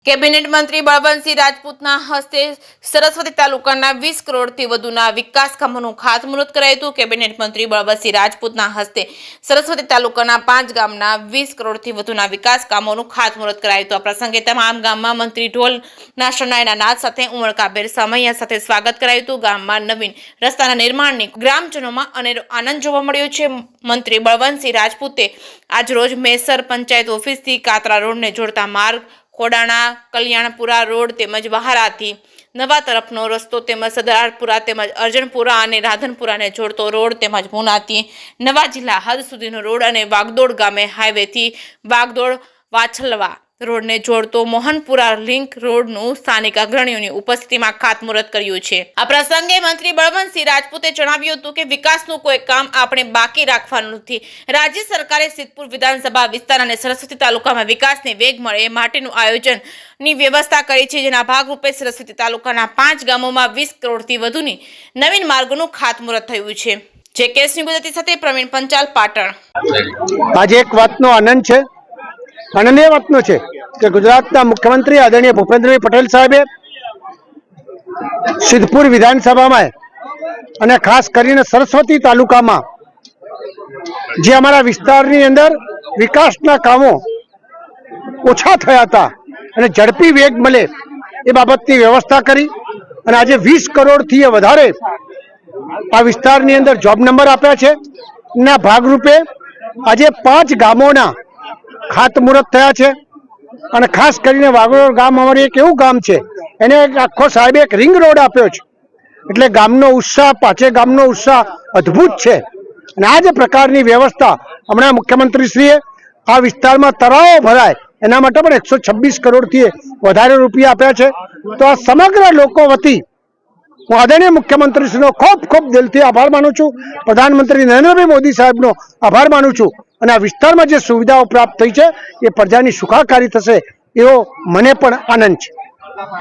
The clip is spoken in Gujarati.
કેબિનેટ મંત્રી બળવંતસિંહ રાજપૂતના હસ્તે સરસ્વતી તાલુકાના 20 કરોડથી વધુના વિકાસ કામોનું ખાતમુહૂર્ત કરાયું હતું। કેબિનેટ મંત્રી બળવંતસિંહ રાજપૂતના હસ્તે સરસ્વતી તાલુકાના 5 ગામના 20 કરોડથી વધુના વિકાસ કામોનું ખાતમુહૂર્ત કરાયું હતું। આ પ્રસંગે તમામ ગામમાં મંત્રી ઢોલના શરણાઈના નાદ સાથે ઉમળકાભેર સમૈયા સાથે સ્વાગત કરાયું હતું। ગામમાં નવીન રસ્તાના નિર્માણની ગ્રામજનોમાં અનેરો આનંદ જોવા મળ્યો છે। મંત્રી બળવંતસિંહ રાજપૂતે આજરોજ મેસર પંચાયત ઓફિસથી કાતરા રોડને જોડતા માર્ગ, ખોડાણા કલ્યાણપુરા રોડ તેમજ વહારાથી નવા તરફનો રસ્તો તેમજ સરદારપુરા તેમજ અર્જનપુરા અને રાધનપુરાને જોડતો રોડ તેમજ મુનાથી નવા જિલ્લા હદ સુધીનો રોડ અને વાગદોડ ગામે હાઈવેથી વાગદોડ વાછલવા રોડને જોડતો મોહનપુરા લિંક રોડનું સ્થાનિક અગ્રણીઓની ઉપસ્થિતિમાં ખાતમુહૂર્ત કર્યું છે। આ પ્રસંગે મંત્રી બળવંતસિંહ રાજપૂતે જણાવ્યું હતું કે વિકાસનું કોઈ કામ આપણે બાકી રાખવાનું નથી। રાજ્ય સરકારે સિદ્ધપુર વિધાનસભા વિસ્તાર અને સરસ્વતી તાલુકામાં વિકાસને વેગ મળે એ માટેનું આયોજનની વ્યવસ્થા કરી છે, જેના ભાગરૂપે સરસ્વતી તાલુકાના 5 ગામોમાં 20 કરોડથી વધુની નવીન માર્ગોનું ખાતમુહૂર્ત થયું છે। જે કેસની ગુજરાતી સાથે પ્રવીણ પંચાલ, પાટણ। આજે એક વાતનો આનંદ છે, આનંદની વાતનો છે કે ગુજરાતના મુખ્યમંત્રી આદરણીય ભૂપેન્દ્રભાઈ પટેલ સાહેબે સિદ્ધપુર વિધાનસભામાં અને ખાસ કરીને સરસ્વતી તાલુકામાં જે અમારા વિસ્તારની અંદર વિકાસના કામો ઓછા થયા હતા અને ઝડપી વેગ મળે એ બાબતની વ્યવસ્થા કરી અને આજે 20 કરોડથી વધારે આ વિસ્તારની અંદર જોબ નંબર આપ્યા છે। ના ભાગરૂપે આજે 5 ગામોના ખાતમુહૂર્ત થયા છે અને ખાસ કરીને વાગડોળ ગામ અમારું એક એવું ગામ છે, એને આખો સાહેબે એક રિંગ રોડ આપ્યો છે, એટલે ગામનો ઉત્સાહ, 5 ગામનો ઉત્સાહ અદ્ભુત છે। અને આ જે પ્રકારની વ્યવસ્થા હમણાં મુખ્યમંત્રીશ્રીએ આ વિસ્તારમાં તળાવો ભરાય એના માટે પણ 126 કરોડથી વધારે રૂપિયા આપ્યા છે। તો આ સમગ્ર લોકો વતી હું આદરણીય મુખ્યમંત્રીશ્રીનો ખૂબ ખૂબ દિલથી આભાર માનું છું, પ્રધાનમંત્રી નરેન્દ્રભાઈ મોદી સાહેબનો આભાર માનું છું અને આ વિસ્તારમાં જે સુવિધાઓ પ્રાપ્ત થઈ છે એ પ્રજાની સુખાકારી થશે એવો મને પણ આનંદ છે।